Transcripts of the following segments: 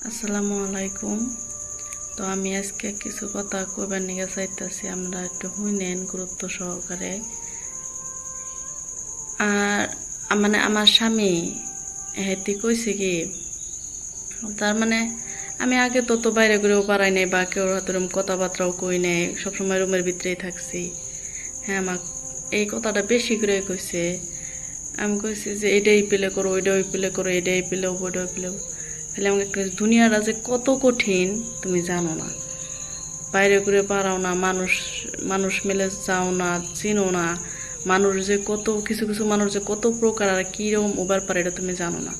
আসসালামু আলাইকুম। তো আমি আজকে কিছু কথা কইবার নিয়ে চাইতেছি, আমরা একটু শুনেন গুরুত্ব সহকারে। আর মানে আমার স্বামী হেতি কইছে কি, তার মানে আমি আগে তো বাইরে করেও পারাই নাই বা কেউ হাতেরম কথাবার্তাও কই নাই, সবসময় রুমের ভিতরেই থাকছি। হ্যাঁ, আমার এই কথাটা বেশি করে কইছে। আমি কইছি যে এটাই পেলে করো, ওইটাই পেলে করো, এটাই পেলেও ওইটাই পেলেও। তাহলে আমাকে দুনিয়াটা যে কত কঠিন তুমি জানো না। বাইরে করে পারাও না, মানুষ মানুষ মেলে যাও না, চিনো না। মানুষ যে কত কিছু কিছু মানুষ যে কত প্রকার আর কিরকম ওবার পারে এটা তুমি জানো না।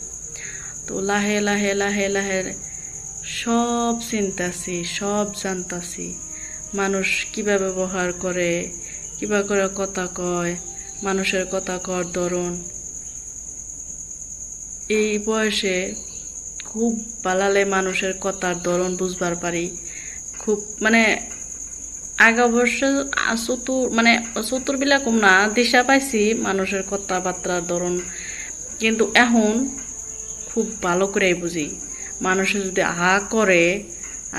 তো লাহে লাহে লাহে লাহে সব চিনতাছি, সব জানতাছি। মানুষ কিভাবে ব্যবহার করে, কিভাবে করে কথা কয়, মানুষের কথা কর ধরন। এই বয়সে খুব বালালে মানুষের কথার ধরন বুঝবার পারি। খুব মানে আগে অবশ্য চতুর বিলা কম না, দিশা পাইছি মানুষের কথাবার্তার ধরন, কিন্তু এখন খুব ভালো করে বুঝি। মানুষের যদি করে,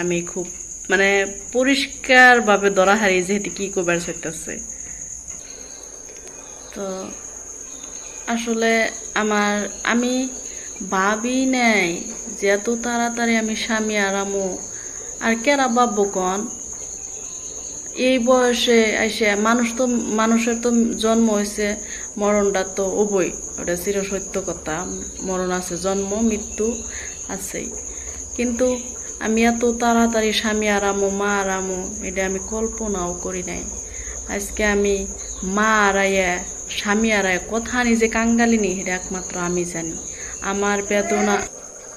আমি খুব মানে পরিষ্কার ভাবে ধরা হারি যেহেতু কি করবার চাইতেছে। তো আসলে আমি ভাবি নাই যে এত তাড়াতাড়ি আমি স্বামী আরামো। আর কেরা ভাববো কন, এই বয়সে আইসে মানুষের তো জন্ম হয়েছে, মরণটা তো উভয়, ওটা চির সত্য কথা। মরণ আছে, জন্ম মৃত্যু আছেই। কিন্তু আমি এত তাড়াতাড়ি স্বামী আরামো, মা আরামো, এটা আমি কল্পনাও করি নাই। আজকে আমি মা আড়াইয়া স্বামী আড়াইয়া কথা নিজে কাঙ্গালিনি, এটা একমাত্র আমি জানি। আমার বেদনা,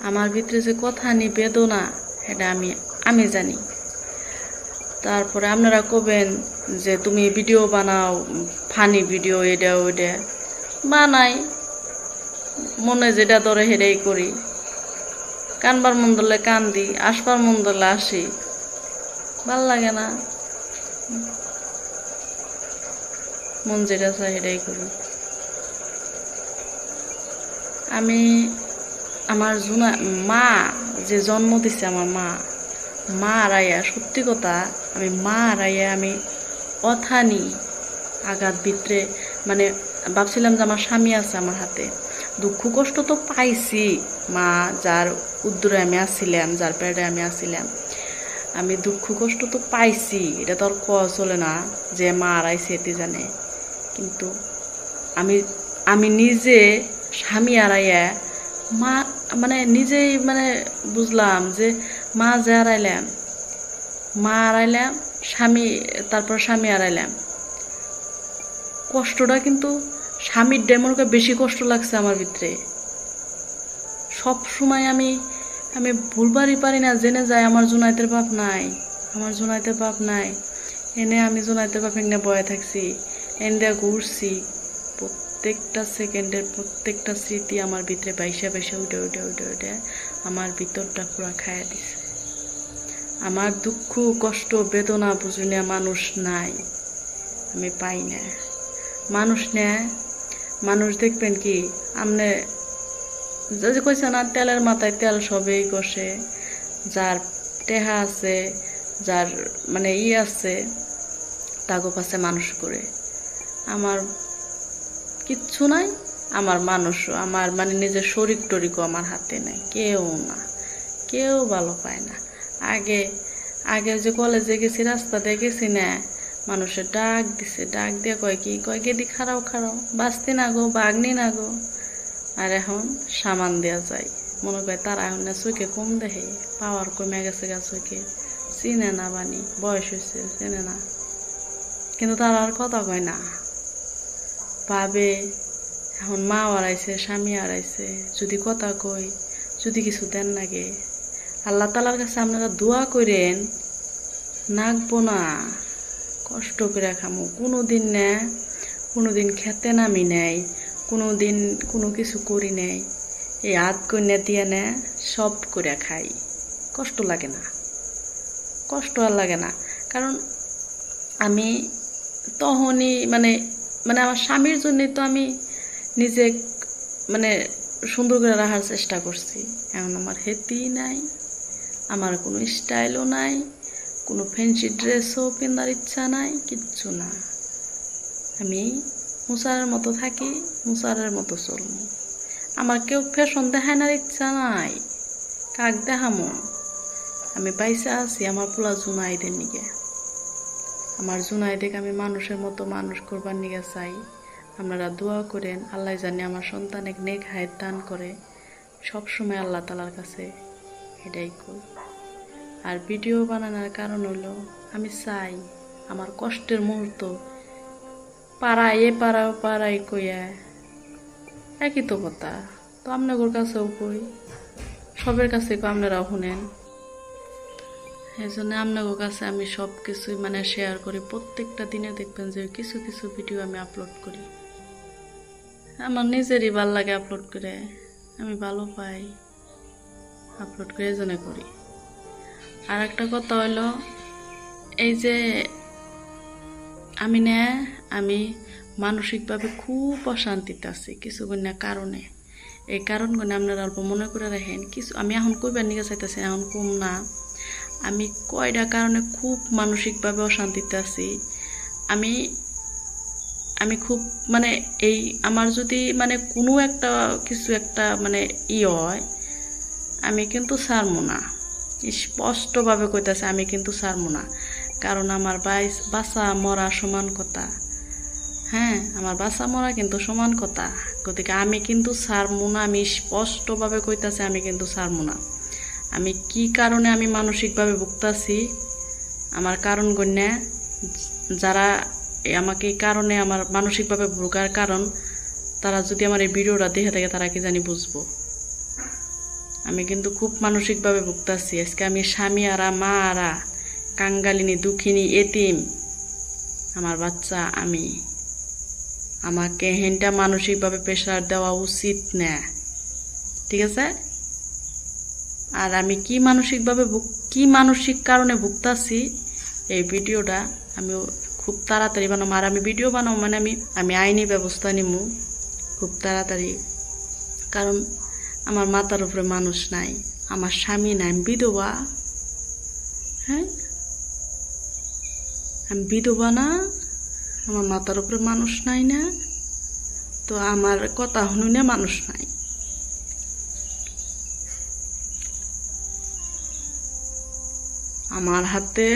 আমার ভিতরে যে কথা নি বেদনা, এটা আমি জানি। তারপরে আপনারা কবেন যে তুমি ভিডিও বানাও, ফানি ভিডিও, এটা ওইটা বানাই, মনে যেটা ধরে হেরেই করি। কানবার মন ধরলে কান দিই, আসবার মন ধরলে আসি। ভাল লাগে না, মন যেটা চাই সেটাই করি। আমি আমার মা যে জন্ম দিছে, আমার মা আড়াইয়া, সত্যি কথা, আমি মা আড়াইয়া আমি অথানি আঘাত ভিতরে মানে ভাবছিলাম যে আমার স্বামী আছে আমার হাতে। দুঃখ কষ্ট তো পাইছি, মা যার উদ্দরে আমি আসছিলাম, যার পেটে আমি আসছিলাম, আমি দুঃখ কষ্ট তো পাইছি। এটা তো আর চলে না যে মা আড়াইছে এটি জানে। কিন্তু আমি নিজে স্বামী আড়াইয়া মা মানে নিজেই মানে বুঝলাম যে মা যে আড়াইলাম, মা আড়াইলাম, তারপর স্বামী আড়াইলাম। কষ্টটা কিন্তু স্বামীর ডেমনকে বেশি কষ্ট লাগছে আমার ভিতরে। সব সময় আমি ভুলবারই পারি না, জেনে যায় আমার জুনাইতের বাপ নাই, আমার জুনাইতের বাপ নাই। এনে আমি জুনাইতের বাপ এনে বয়ে থাকছি, এনে ঘুরছি। প্রত্যেকটা সেকেন্ডের প্রত্যেকটা স্মৃতি আমার ভিতরে বাইসা বাইসা উঠে উঠে উঠে উঠে আমার ভিতরটা পুরা খায়া দিছে। আমার দুঃখ কষ্ট বেদনা বুঝিনা মানুষ নাই, আমি পাই না। মানুষ নেয়, মানুষ দেখবেন কি আমনে যে কইছে না, তেলের মাথায় তেল সবেই কষে। যার টেহা আছে, যার মানে আছে, তাগো পাশে মানুষ করে। আমার কিচ্ছু নাই, আমার মানুষও, আমার মানে নিজের শরীর টরিকও আমার হাতে নাই, কেউ না, কেউ ভালো পায় না। আগে যে কলেজে গেছি, রাস্তা দিয়ে গেছি না, মানুষের ডাক দিছে, ডাক দিয়ে কয় কি, কয় গেদি খারাও খারাও, বাঁচতি না গো, বাগনি না গো। আর এখন সামান দেওয়া যায়, মনে করে তারা এখন না চোখে কম দেখে, পাওয়ার কমে গেছে গা, চোখে চিনে না, বানি বয়স হয়েছে চেনে না। কিন্তু তারা আর কথা কয় না, ভাবে এখন মা হারাইছে, স্বামী হারাইছে, যদি কথা কই, যদি কিছু দেন নাগে। আল্লাহ তালার কাছে আপনারা দোয়া করেন, নাকবো না, কষ্ট করে খামো। কোনোদিন খেতে নামি নেই, কোনোদিন কোনো কিছু করি নেই, এই হাত কন্যা দিয়ে নে সব করে খাই। কষ্ট লাগে না, কষ্ট আর লাগে না। কারণ আমি তখনই মানে আমার স্বামীর জন্যই তো আমি নিজে মানে সুন্দর করে রাখার চেষ্টা করছি। এখন আমার হেতি নাই, আমার কোনো স্টাইলও নাই, কোনো ফ্যান্সি ড্রেসও কেনার ইচ্ছা নাই, কিচ্ছু না। আমি মুসারের মতো থাকি, মুসারের মতো চলব। আমার কেউ ফ্যাশন দেখানোর ইচ্ছা নাই, কাক দেখামো। আমি পাইসা আছি আমার পোলা জুনাইদের নিকে। আমার জুনাইদেরকে আমি মানুষের মতো মানুষ করবার নিকে চাই। আপনারা দোয়া করেন, আল্লাহ জানি আমার সন্তানে নেক হায়াত দান করে। সবসময় আল্লাহ তালার কাছে এটাই করি। আর ভিডিও বানানোর কারণ হলো আমি চাই আমার কষ্টের মুহূর্ত পাড়ায় পাড়ায় কইয়া একই তো কথা, তো আপনাদের কাছেও কই, সবের কাছে আপনারাও শুনেন। এই জন্য আপনাদের কাছে আমি সব কিছুই মানে শেয়ার করি। প্রত্যেকটা দিনে দেখবেন যে কিছু কিছু ভিডিও আমি আপলোড করি। আমার নিজেরই ভাল লাগে আপলোড করে, আমি ভালো পাই আপলোড করে, এই জন্য করি। আর একটা কথা হলো এই যে আমি মানসিকভাবে খুব অশান্তিতে আছি কিছু কারণে। এই কারণগুলো আপনারা অল্প মনে করে রাখেন। কিছু আমি এখন কইবার নিকে চাইতেছি, এখন কম না। আমি কয়টা কারণে খুব মানসিকভাবে অশান্তিতে আছি। আমি খুব মানে এই আমার যদি মানে কোনো একটা কিছু একটা মানে হয়, আমি কিন্তু ছাড়বো না। স্পষ্টভাবে কইতাছে আমি কিন্তু ছাড়বো না। কারণ আমার বাঁচা মরা সমান কথা। হ্যাঁ, আমার বাঁচা মরা কিন্তু সমান কথা। গতিকে আমি কিন্তু ছাড়বো না। আমি স্পষ্টভাবে কইতাছি আমি কিন্তু ছাড়বো না। আমি কি কারণে আমি মানসিকভাবে ভুগতাছি, আমার কারণ গণ্যা যারা আমাকে এই কারণে আমার মানসিকভাবে ভোগার কারণ, তারা যদি আমার এই ভিডিওটা দেখে থাকে তারা কি জানি বুঝবো। আমি কিন্তু খুব মানসিকভাবে ভুগতাছি। আজকে আমি স্বামী আরা, মা আরা, কাঙ্গালিনী, দুঃখিনী, এতিম আমার বাচ্চা, আমাকে হেনটা মানসিকভাবে প্রেশার দেওয়া উচিত না, ঠিক আছে? আর আমি কি মানসিক কারণে ভুগতাছি এই ভিডিওটা আমি খুব তাড়াতাড়ি বানাবো। আর আমি ভিডিও বানাবো মানে আমি আইনি ব্যবস্থা নিব খুব তাড়াতাড়ি। কারণ আমার মাথার উপরে মানুষ নাই, আমার স্বামী নাই, আমি বিধবা। হ্যাঁ, আমি বিধবা না, আমার মাথার উপরে মানুষ নাই না, তো আমার কথা শুনে মানুষ নাই। আমার হাতে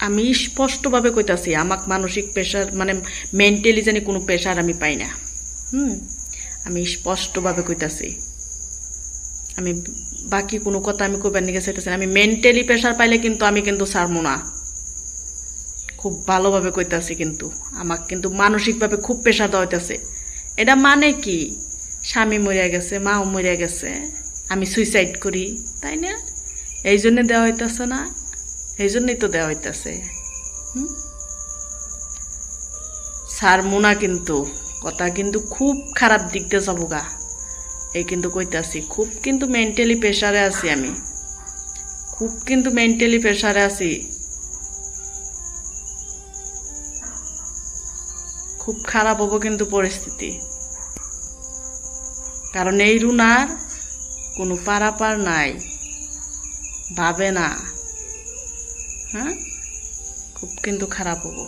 আমি স্পষ্টভাবে কইতাছি আমাকে মানসিক প্রেশার মানে মেন্টালি জানি কোনো প্রেশার আমি পাই না। আমি স্পষ্টভাবে কইতাছি, আমি বাকি কোনো কথা আমি কইবার নিকে চাইতেছি না। আমি মেন্টালি প্রেশার পাইলে কিন্তু আমি কিন্তু ছাড়বো না, খুব ভালোভাবে কইতাছি। কিন্তু আমাকে কিন্তু মানসিকভাবে খুব প্রেশার দেওয়া হইতেছে। এটা মানে কি, স্বামী মরিয়া গেছে, মাও মরিয়া গেছে, আমি সুইসাইড করি, তাই না? এই জন্য দেওয়া হইতেছে না, এই জন্যই তো দেওয়া হইতেছে। ছাড়বো না কিন্তু, কথা কিন্তু খুব খারাপ দিক দিয়ে যাবো গা, এই কিন্তু কইতাছি। খুব কিন্তু মেন্টালি প্রেশারে আছি আমি, খুব কিন্তু মেন্টালি প্রেশারে আছি, খুব খারাপ হবো কিন্তু পরিস্থিতি। কারণ এই রুনার কোনো পারাপার নাই, ভাবে না। হ্যাঁ, খুব কিন্তু খারাপ হবো।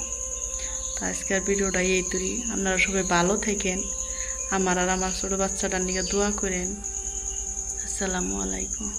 তো আজকের ভিডিওটা এই তৈরি। আপনারা সবাই ভালো থাকেন, আমার আর আমার ছোট বাচ্চাটার নিয়ে দোয়া করেন। আসসালামু আলাইকুম।